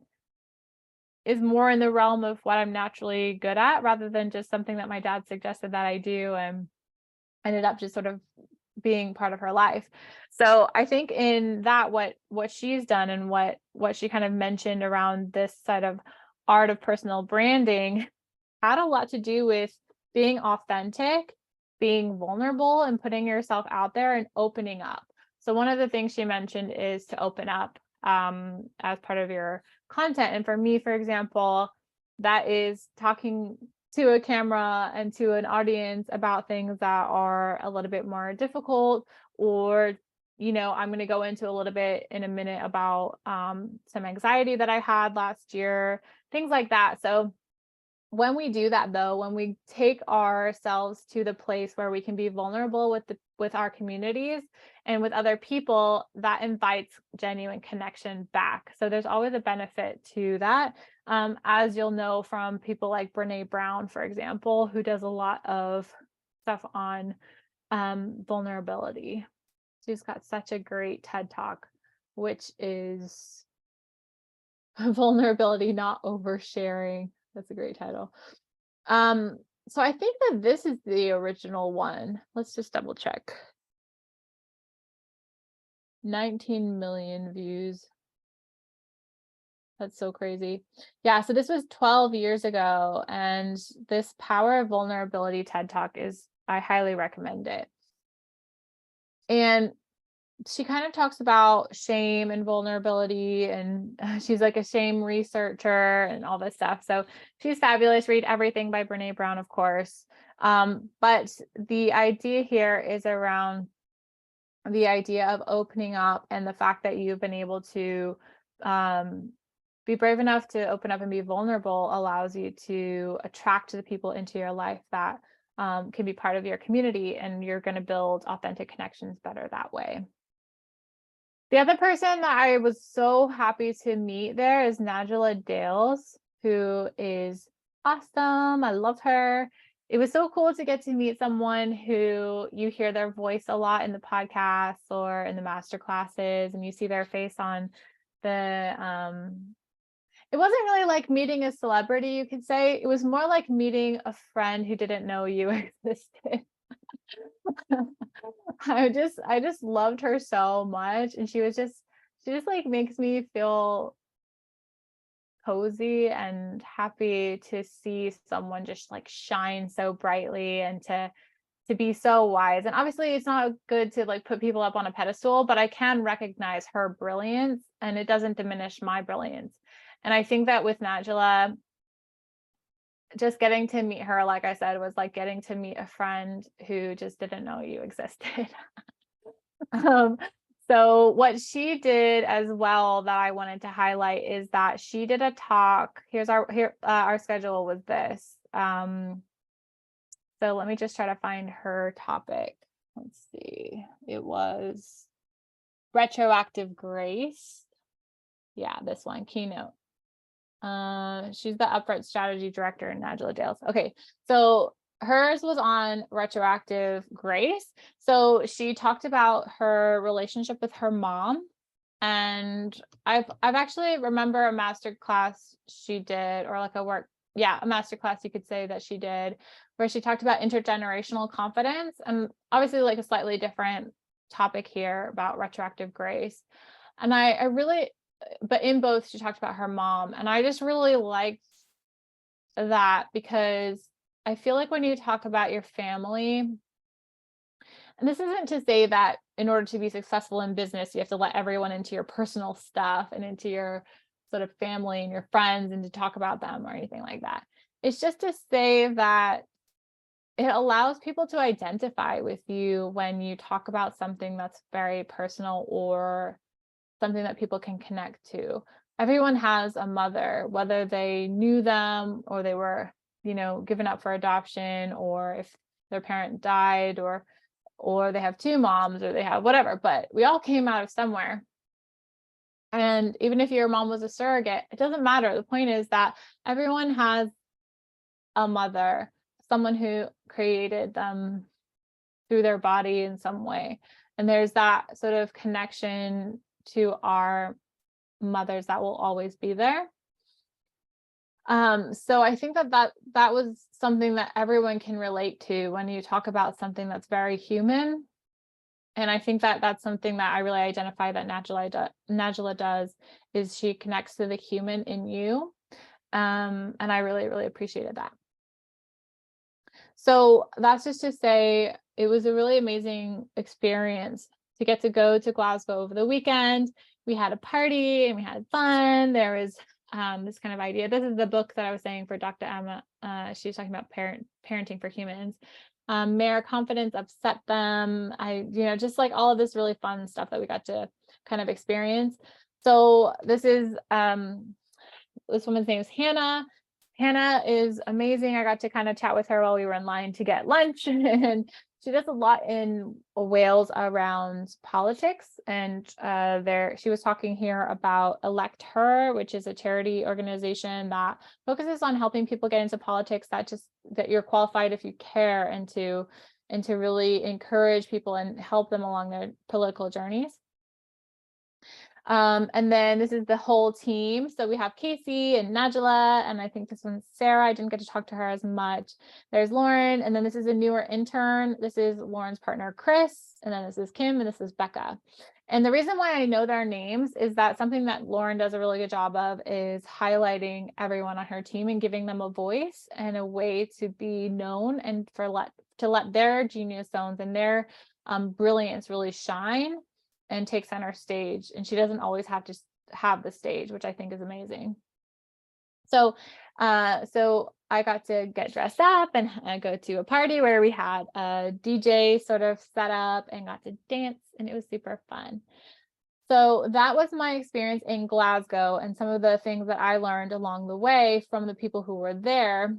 is more in the realm of what I'm naturally good at, rather than just something that my dad suggested that I do, and ended up just sort of being part of her life. So I think in that, what she's done, and what she kind of mentioned around this side of art of personal branding, had a lot to do with being authentic, being vulnerable, and putting yourself out there and opening up. So one of the things she mentioned is to open up as part of your content. And for me, for example, that is talking to a camera and to an audience about things that are a little bit more difficult, or I'm going to go into a little bit in a minute about some anxiety that I had last year, things like that. So when we do that, though, when we take ourselves to the place where we can be vulnerable with our communities and with other people, that invites genuine connection back. So there's always a benefit to that. As you'll know from people like Brene Brown, for example, who does a lot of stuff on vulnerability. She's got such a great TED Talk, which is Vulnerability, Not Oversharing. That's a great title. So I think that this is the original one. Let's just double check. 19 million views. That's so crazy. Yeah, so this was 12 years ago, and this Power of Vulnerability TED Talk I highly recommend it. And she kind of talks about shame and vulnerability, and she's like a shame researcher and all this stuff. So she's fabulous. Read everything by Brene Brown, of course. But the idea here is around the idea of opening up, and the fact that you've been able to be brave enough to open up and be vulnerable allows you to attract the people into your life that can be part of your community, and you're going to build authentic connections better that way. The other person that I was so happy to meet there is Najla Dales, who is awesome. I love her. It was so cool to get to meet someone who you hear their voice a lot in the podcasts or in the master classes, and you see their face on the it wasn't really like meeting a celebrity, you could say. It was more like meeting a friend who didn't know you existed. I just loved her so much, and she just like makes me feel cozy and happy to see someone just like shine so brightly, and to be so wise. And obviously it's not good to like put people up on a pedestal, but I can recognize her brilliance, and it doesn't diminish my brilliance. And I think that with Najla, just getting to meet her, like I said, was like getting to meet a friend who just didn't know you existed. So what she did as well that I wanted to highlight is that she did a talk. Our schedule was this. So let me just try to find her topic. Let's see. It was retroactive grace. Yeah, this one, keynote. She's the upfront strategy director in Angela Dales. Okay, so hers was on retroactive grace. So she talked about her relationship with her mom. And I've actually remember a master class she did, or like a master class you could say that she did, where she talked about intergenerational confidence, and obviously like a slightly different topic here about retroactive grace. And I really, but in both she talked about her mom, and I just really liked that, because I feel like when you talk about your family, and this isn't to say that in order to be successful in business, you have to let everyone into your personal stuff and into your sort of family and your friends and to talk about them or anything like that. It's just to say that it allows people to identify with you when you talk about something that's very personal or something that people can connect to. Everyone has a mother, whether they knew them or they were, given up for adoption, or if their parent died, or they have two moms, or they have whatever, but we all came out of somewhere. And even if your mom was a surrogate, it doesn't matter. The point is that everyone has a mother, someone who created them through their body in some way. And there's that sort of connection to our mothers that will always be there. So I think that was something that everyone can relate to when you talk about something that's very human. And I think that that's something that I really identify that Najla does, is she connects to the human in you. And I really, really appreciated that. So that's just to say, it was a really amazing experience to get to go to Glasgow over the weekend. We had a party and we had fun. There was this kind of idea. This is the book that I was saying for Dr. Emma. She was talking about parenting for humans. Mere confidence upset them. Just like all of this really fun stuff that we got to kind of experience. So this is this woman's name is Hannah. Hannah is amazing. I got to kind of chat with her while we were in line to get lunch, and she does a lot in Wales around politics. And she was talking here about Elect Her, which is a charity organization that focuses on helping people get into politics, that you're qualified if you care, and to really encourage people and help them along their political journeys. And then this is the whole team. So we have Casey and Najla, and I think this one's Sarah. I didn't get to talk to her as much. There's Lauren, and then this is a newer intern. This is Lauren's partner, Chris, and then this is Kim, and this is Becca. And the reason why I know their names is that something that Lauren does a really good job of is highlighting everyone on her team and giving them a voice and a way to be known, and to let their genius zones and their brilliance really shine and take center stage. And she doesn't always have to have the stage, which I think is amazing. So I got to get dressed up and go to a party where we had a DJ sort of set up and got to dance, and it was super fun. So that was my experience in Glasgow, and some of the things that I learned along the way from the people who were there,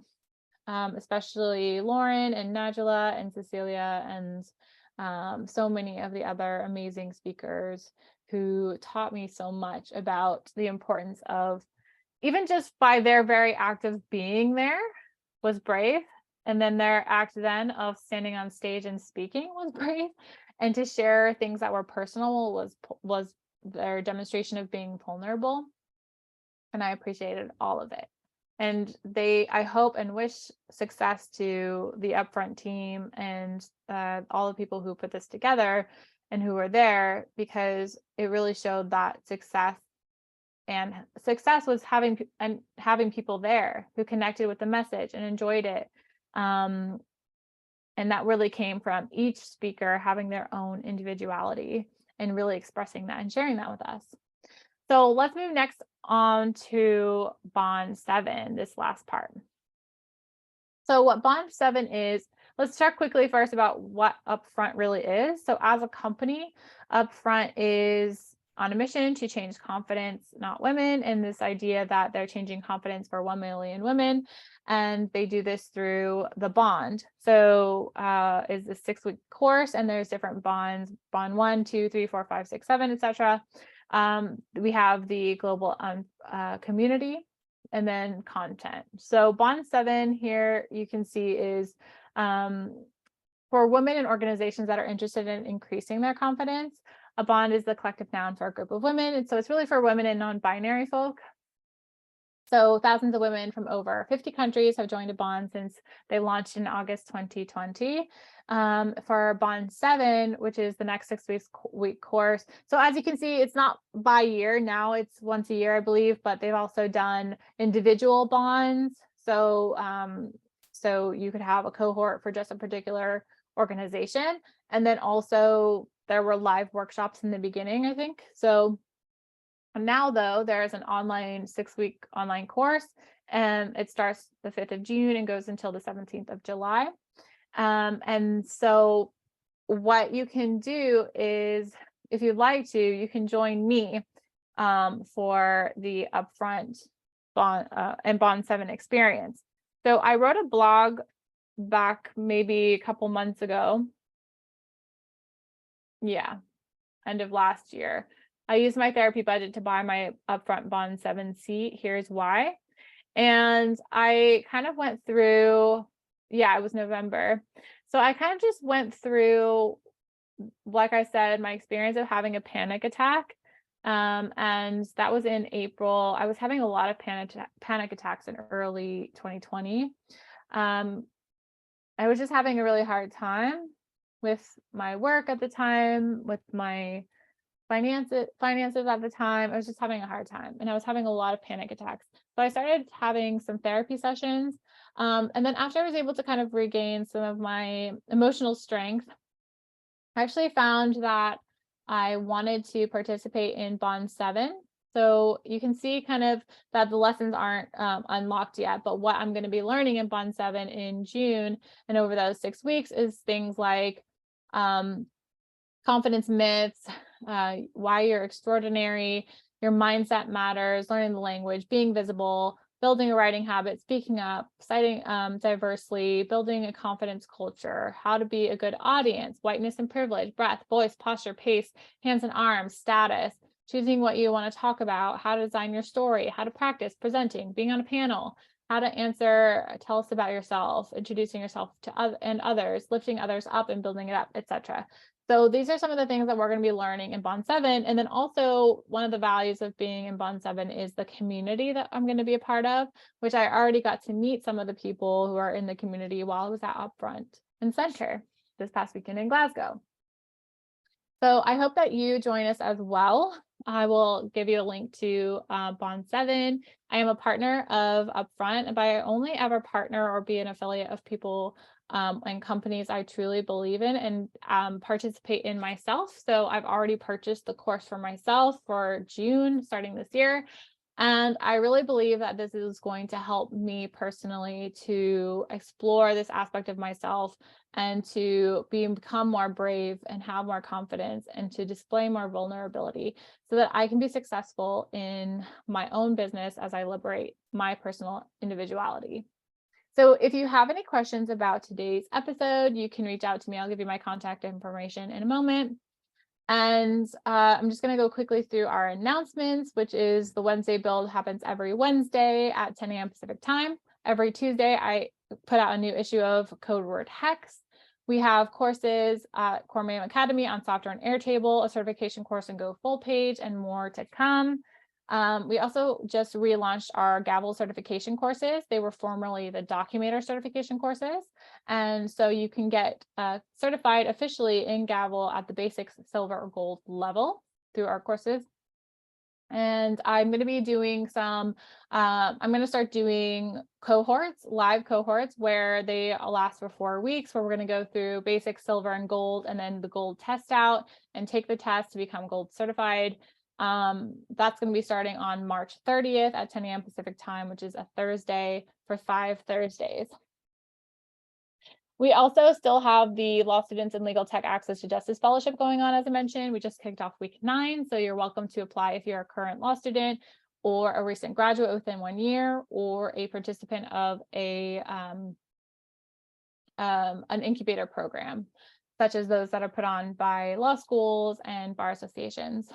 especially Lauren and Najla and Cecilia and so many of the other amazing speakers who taught me so much about the importance of, even just by their very act of being there was brave. And then their act then of standing on stage and speaking was brave. And to share things that were personal was their demonstration of being vulnerable. And I appreciated all of it. And I hope and wish success to the upfront team and all the people who put this together and who were there, because it really showed that success was having people there who connected with the message and enjoyed it. And that really came from each speaker having their own individuality and really expressing that and sharing that with us. So let's move next on to Bond 7, this last part. So what Bond 7 is, let's talk quickly first about what Upfront really is. So as a company, Upfront is on a mission to change confidence, not women, and this idea that they're changing confidence for 1 million women. And they do this through the Bond. So is a 6-week course, and there's different bonds, Bond 1, 2, 3, 4, 5, 6, 7, etc. We have the global community, and then content. So Bond 7 here you can see is for women and organizations that are interested in increasing their confidence. A bond is the collective noun for a group of women. And so it's really for women and non-binary folk. So thousands of women from over 50 countries have joined a bond since they launched in August 2020. For Bond 7, which is the next 6-week course. So as you can see, it's not by year. Now it's once a year, I believe, but they've also done individual bonds. So, so you could have a cohort for just a particular organization. And then also there were live workshops in the beginning, I think. So now, though, there's an online 6-week online course, and it starts the 5th of June and goes until the 17th of July. And so what you can do is, if you'd like to, you can join me for the upfront bond and Bond 7 experience. So I wrote a blog back maybe a couple months ago. Yeah, end of last year. I used my therapy budget to buy my upfront Bond 7 seat. Here's why. And I kind of went through, yeah, it was November. So I kind of just went through, like I said, my experience of having a panic attack. And that was in April. I was having a lot of panic attacks in early 2020. I was just having a really hard time with my work at the time, with my finances at the time. I was just having a hard time, and I was having a lot of panic attacks. So I started having some therapy sessions. And then after I was able to kind of regain some of my emotional strength, I actually found that I wanted to participate in Bond 7. So you can see kind of that the lessons aren't unlocked yet, but what I'm going to be learning in Bond 7 in June and over those 6 weeks is things like confidence myths, why you're extraordinary, your mindset matters, learning the language, being visible, building a writing habit, speaking up, citing diversely, building a confidence culture, how to be a good audience, whiteness and privilege, breath, voice, posture, pace, hands and arms, status, choosing what you want to talk about, how to design your story, how to practice presenting, being on a panel, how to answer, tell us about yourself, introducing yourself to and others, lifting others up and building it up, etc. So these are some of the things that we're going to be learning in Bond 7. And then also one of the values of being in Bond 7 is the community that I'm going to be a part of, which I already got to meet some of the people who are in the community while I was at Upfront and Center this past weekend in Glasgow. So I hope that you join us as well. I will give you a link to Bond 7. I am a partner of Upfront, and I only ever partner or be an affiliate of people and companies I truly believe in and participate in myself. So I've already purchased the course for myself for June, starting this year. And I really believe that this is going to help me personally to explore this aspect of myself and to become more brave and have more confidence and to display more vulnerability so that I can be successful in my own business as I liberate my personal individuality. So if you have any questions about today's episode, you can reach out to me. I'll give you my contact information in a moment. And I'm just going to go quickly through our announcements, which is the Wednesday build happens every Wednesday at 10 a.m. Pacific time. Every Tuesday, I put out a new issue of Code Word Hex. We have courses at Core Mayhem Academy on software and Airtable, a certification course in Go Full Page, and more to come. We also just relaunched our Gavel certification courses. They were formerly the Documenter certification courses. And so you can get certified officially in Gavel at the basic silver or gold level through our courses. And I'm going to be doing I'm going to start doing cohorts, live cohorts, where they last for 4 weeks, where we're going to go through basic, silver, and gold, and then the gold test out and take the test to become gold certified. That's going to be starting on March 30th at 10 a.m. Pacific time, which is a Thursday for 5 Thursdays. We also still have the Law Students and Legal Tech Access to Justice Fellowship going on, as I mentioned. We just kicked off week 9, so you're welcome to apply if you're a current law student or a recent graduate within 1 year or a participant of an incubator program, such as those that are put on by law schools and bar associations.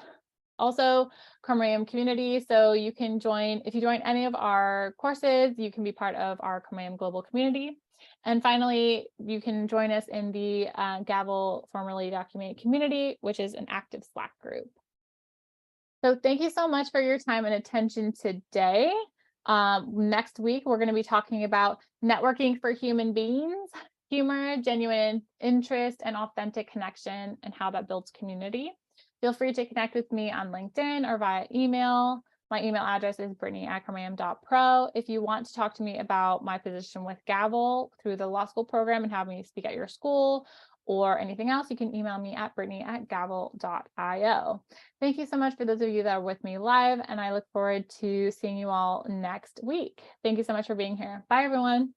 Also, Chromium community. So you can join, if you join any of our courses, you can be part of our Chromium global community. And finally, you can join us in the Gavel formerly documented community, which is an active Slack group. So thank you so much for your time and attention today. Next week, we're going to be talking about networking for human beings, humor, genuine interest, and authentic connection, and how that builds community. Feel free to connect with me on LinkedIn or via email. My email address is brittany@chromium.pro. If you want to talk to me about my position with Gavel through the law school program and have me speak at your school or anything else, you can email me at brittany@gavel.io. Thank you so much for those of you that are with me live, and I look forward to seeing you all next week. Thank you so much for being here. Bye, everyone.